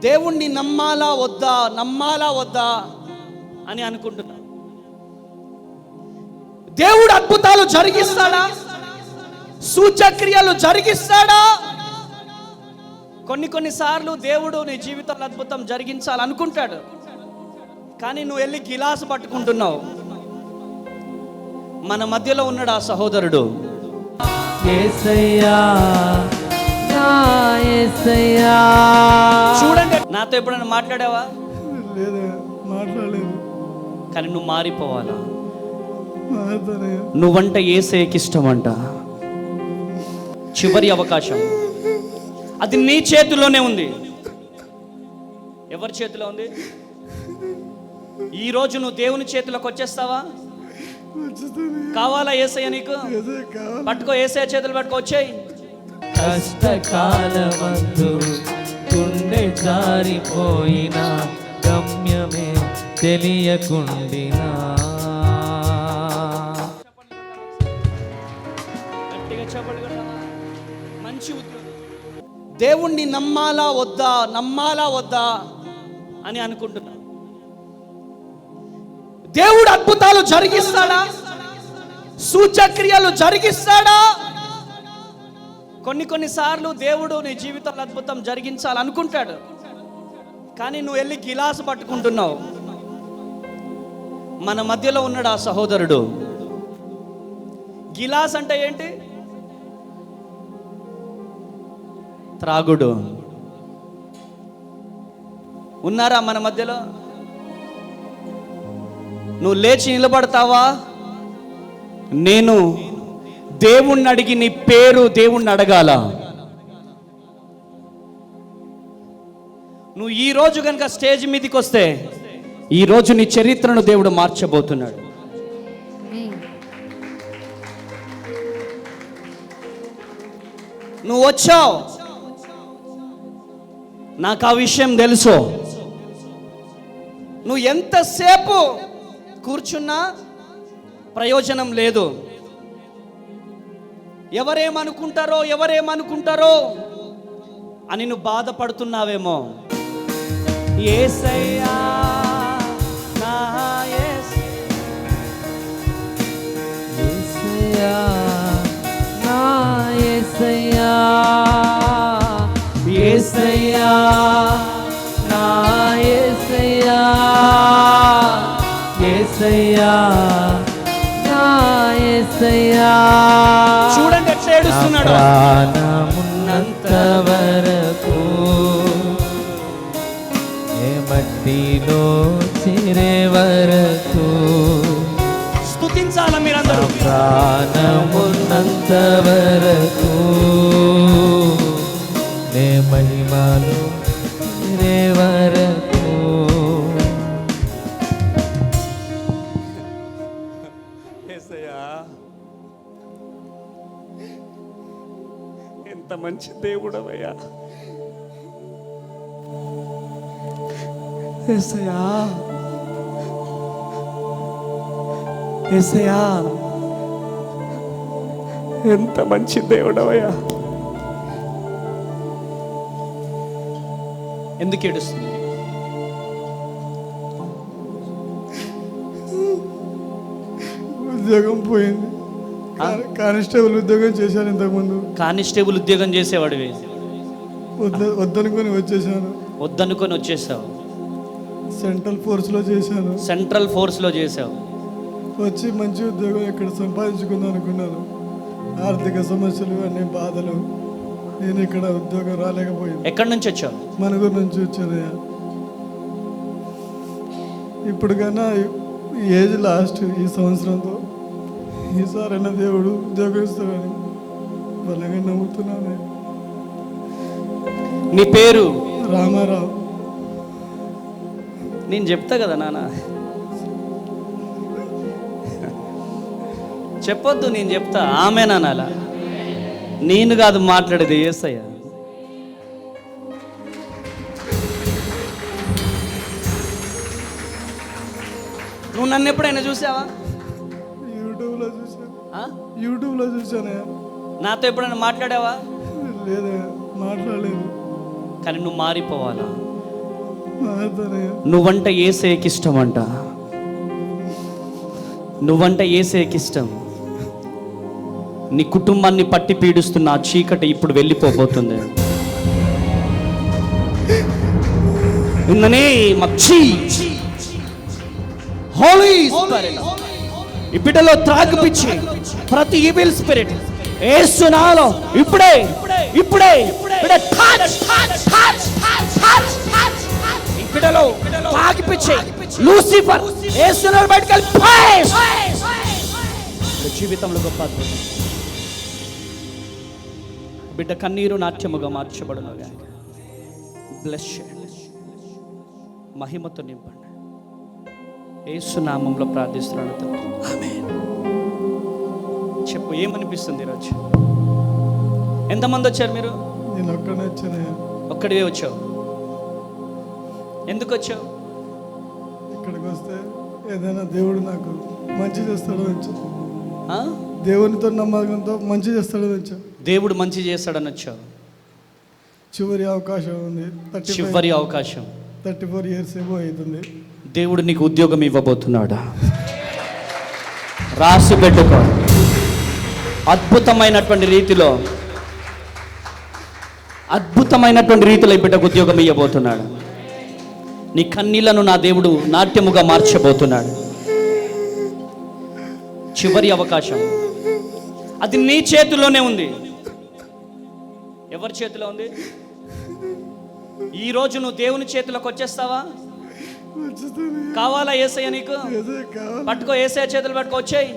దేవుణ్ణి నమ్మాలా వద్దా అని అనుకుంటున్నా. దేవుడు అద్భుతాలు జరిగిస్తాడా? సూచక్రియలు జరిగిస్తాడా? కొన్నిసార్లు దేవుడు నీ జీవితంలో అద్భుతం జరిగించాలనుకుంటాడు, కానీ నువ్వు వెళ్ళి గిలాసు పట్టుకుంటున్నావు. మన మధ్యలో ఉన్నాడు ఆ సహోదరుడు. యేసయ్యా నా యేసయ్యా. చూడండి, నాతో ఎప్పుడైనా మాట్లాడావా? లేదా, మాట్లాడలేదు. కానీ నువ్వు మారిపోవాలా? నువ్వంట యేసయ్యకి ఇష్టమంట. చివరి అవకాశం, అది నీ చేతిలోనే ఉంది. ఎవరి చేతిలో ఉంది? ఈరోజు నువ్వు దేవుని చేతిలోకి వచ్చేస్తావా? కావాలా యేసయ్య నీకు? పట్టుకో, యేసయ్య చేతులు పట్టుకో, వచ్చేయి. కష్టకాలమందు గుండె జారిపోయిన గమ్యమే తెలియకుండినా. గట్టిగా చెప్పండి. మంచి ఉద్యోగం. దేవుణ్ణి నమ్మాలా వద్దా అని అనుకుంటున్నా. దేవుడు అద్భుతాలు జరిగిస్తాడా? సూచక్రియలు జరిగిస్తాడా? కొన్నిసార్లు దేవుడు నీ జీవితంలో అద్భుతం జరిగించాలనుకుంటాడు, కానీ నువ్వు వెళ్ళి గిలాసు పట్టుకుంటున్నావు. మన మధ్యలో ఉన్నాడు ఆ సహోదరుడు. గిలాస్ అంటే ఏంటి? త్రాగుడు. ఉన్నారా మన మధ్యలో? నువ్వు లేచి నిలబడతావా? నేను దేవుణ్ణి అడిగి నీ పేరు దేవుణ్ణి అడగాల. నువ్వు ఈ రోజు కనుక స్టేజ్ మీదకి వస్తే ఈ రోజు నీ చరిత్రను దేవుడు మార్చబోతున్నాడు. నువ్వు వచ్చావు, నాకు ఆ విషయం తెలుసు. నువ్వు ఎంతసేపు కూర్చున్నా ప్రయోజనం లేదు. ఎవరేమనుకుంటారో అని నువ్వు బాధపడుతున్నావేమో. యేసయ్యా నా యేసయ్యా నా యేసయ్యా. యేసయ్యా నా యేసయ్యా. యేసయ్యా నా యేసయ్యా. చూడండి ఎట్లా ఏడుస్తున్నాడు. ప్రాణమున్నంత వరకు ఏ మట్టిలో చేరే వరకు స్తుతించాలా మీరందరూ? ప్రాణమున్నంత వరకు నే మహిమలు చేరే వరకు. ఎంత మంచి దేవుడవయ్యా. యేసయ్యా, యేసయ్యా, ఎంత మంచి దేవుడవయ్యా. ఎందుకు ఏడుస్తుంది? ఉద్యోగం పోయింది. కానిస్టేబుల్ ఉద్యోగం చేశాను ఇంతకుముందు. కానిస్టేబుల్ ఉద్యోగం చేసేవాడివి. వద్దనుకొని వచ్చేసావు. సెంట్రల్ ఫోర్స్లో చేశాను. వచ్చి మంచి ఉద్యోగం ఇక్కడ సంపాదించుకుందాం అనుకున్నాను. ఆర్థిక సమస్యలు, అన్ని బాధలు, నేను ఇక్కడ ఉద్యోగం రాలేకపోయింది. ఎక్కడి నుంచి వచ్చావు? మనగూరు నుంచి వచ్చానయ్యా. ఇప్పుడు కన్నా ఏజ్ లాస్ట్ ఈ సంవత్సరంతో ఈసారైనా దేవుడు ఉద్యోగం ఇస్తాడని బలంగా నమ్ముతున్నాను. నీ పేరు? రామారావు. నేను చెప్తా కదా నాన్న, చెప్పొద్దు, నేను చెప్తా. ఆమె నానాలా? నేను కాదు మాట్లాడేది, యేసయ్య. నువ్వు నన్ను ఎప్పుడైనా చూసావా? యూట్యూబ్లో చూసానయ్యా. నాతో ఎప్పుడైనా మాట్లాడావా? లేదా, మాట్లాడలేదు. కానీ నువ్వు మారిపోవాలా? నువ్వంట యేసేకి ఇష్టం అంట. నువ్వంట యేసేకి ఇష్టం. నీ కుటుంబాన్ని పట్టి పీడిస్తున్న ఆ చీకటి ఇప్పుడు వెళ్ళిపోబోతుంది. In the name of Jesus. Holy Spirit. ఈ బిడ్డలో త్రాగిపిచ్చి ప్రతి ఈవిల్ స్పిరిట్ యేసునామములో ఇప్పుడే ఇప్పుడే బిడ్డ ఈ బిడ్డలో త్రాగిపిచ్చి లూసిఫర్ యేసునామములో బయటికి జీవితంలో గొప్ప అద్భుతం. బిడ్డ కన్నీరు నాట్యముగా మార్చబడునుగా. బ్లెస్ మహిమతో నింపండి. యేసు నామములో ప్రార్థిస్తున్నాను తండ్రి. ఆమేన్. చెప్పు, ఏమనిపిస్తుంది ఈరోజు? ఎంతమంది వచ్చారు మీరు? నేను ఒక్కడే వచ్చానయ్యా. ఒక్కడివే వచ్చావు? ఎందుకు వచ్చావు? ఇక్కడికి వస్తే ఏదైనా దేవుడు నాకు మంచి చేస్తాడని వచ్చాను. ఆ? దేవునితో నమ్మకంతో మంచి చేస్తాడని వచ్చాను. దేవుడు మంచి చేస్తాడని వచ్చావు. చివరి అవకాశం ఉంది. చివరి అవకాశం. 34 years ఏమో అవుతుంది. దేవుడు నీకు ఉద్యోగం ఇవ్వబోతున్నాడా? రాసి పెట్టుకో. అద్భుతమైనటువంటి రీతిలో ఈ బిడ్డకు ఉద్యోగం ఇవ్వబోతున్నాడు. నీ కన్నీళ్లను నా దేవుడు నాట్యముగా మార్చబోతున్నాడు. చివరి అవకాశం. అది నీ చేతిలోనే ఉంది. ఎవరి చేతిలో ఉంది? ఈ రోజు నువ్వు దేవుని చేతిలోకి వచ్చేస్తావా? కావాలా యేసయ్య నీకు? పట్టుకో, యేసయ్య చేతులు పట్టుకో. వచ్చేయి,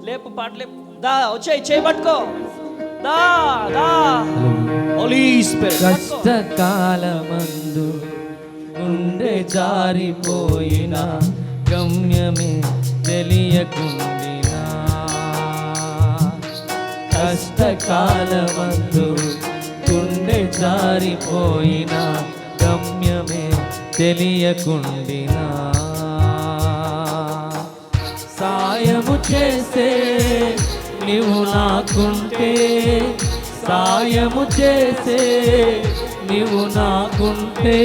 లేపు, పాటలేపు, దా వచ్చేయి, చేయి పట్టుకో, దా దా. హోలీ స్పిరిట్. కష్టకాలమందు గుండె జారిపోయిన గమ్యమే తెలియకుండినా, కష్టకాలమందు గుండె జారిపోయిన గమ్యమే తెలియకుండినా, సాయము చేసే నీవు నాకుంటే, సాయము చేసే నీవు నాకుంటే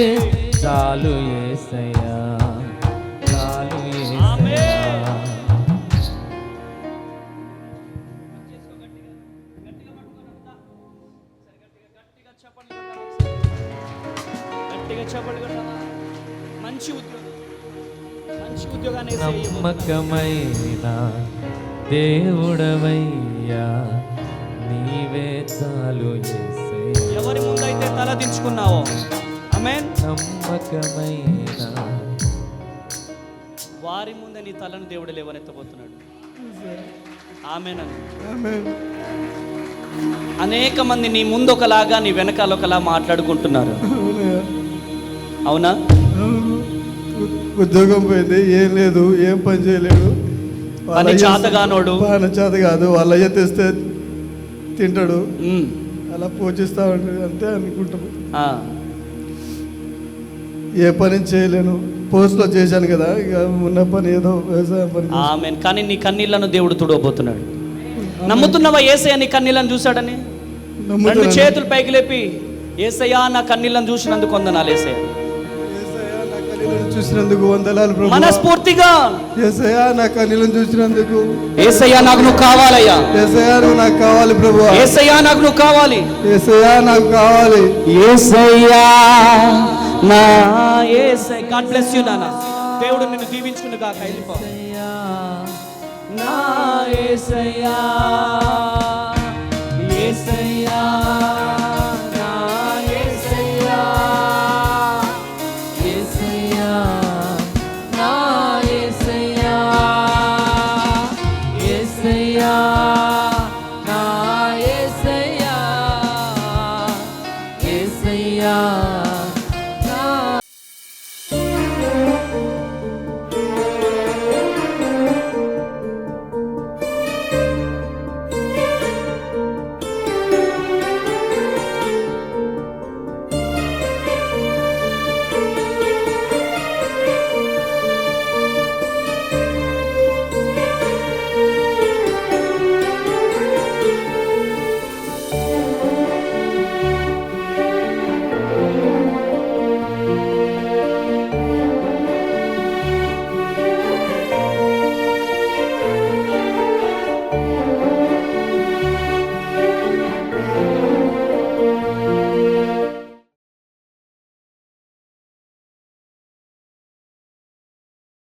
చాలు యేసయ్యా, చాలు యేసయ్యా. నమ్మకమైన దేవుడవయ్యా, నీవే చాలు యేసయ్యా. ఎవరి ముందైతే తల దించుకున్నావో, ఆమేన్, నమ్మకమైన వారి ముందే నీ తలను దేవుడు లేవనెత్తబోతున్నాడు. ఆమేన్. అనేక మంది నీ ముందు ఒకలాగా నీ వెనకాల ఒకలా మాట్లాడుకుంటున్నారు. అవునా? ఉద్యోగం పోయింది, ఏం లేదు, ఏం పని చేయలేడు, పని చేతగానోడు, పని చేత కాదు, వాళ్ళ అయ్య తెస్తే తింటాడు, అలా పోషిస్తా ఉంటాడు, అంతే అనుకుంటాము. ఏ పని చేయలేను, పోస్ట్లో చేశాను కదా, ఇక ఉన్న పని ఏదో వ్యవసాయం పని. ఆమేన్. కానీ నీ కన్నీళ్లను దేవుడు తుడవబోతున్నాడు. నమ్ముతున్నావా యేసయ్య నీ కన్నీళ్లను చూశాడని? రెండు చేతులు పైకి లేపి, యేసయ్యా నా కన్నీళ్లను చూసినందుకు వందనాలు. యేసయ్య చూసినందుకు వందనాలు ప్రభు. మనస్ఫూర్తిగా యేసయ్యా నా కన్నీళ్లను చూసినందుకు. యేసయ్యా నాకు నువ్వు కావాలయ్యా. యేసయ్యా నువ్వు నాకు కావాలి ప్రభు. యేసయ్యా నాకు నువ్వు కావాలి. యేసయ్యా నాకు కావాలి. యేసయ్యా నా యేసయ్య. గాడ్ బ్లెస్ యు నాన్న. దేవుడు నిన్ను దీవించును గాక. వెళ్ళిపో. నా యేసయ్యా.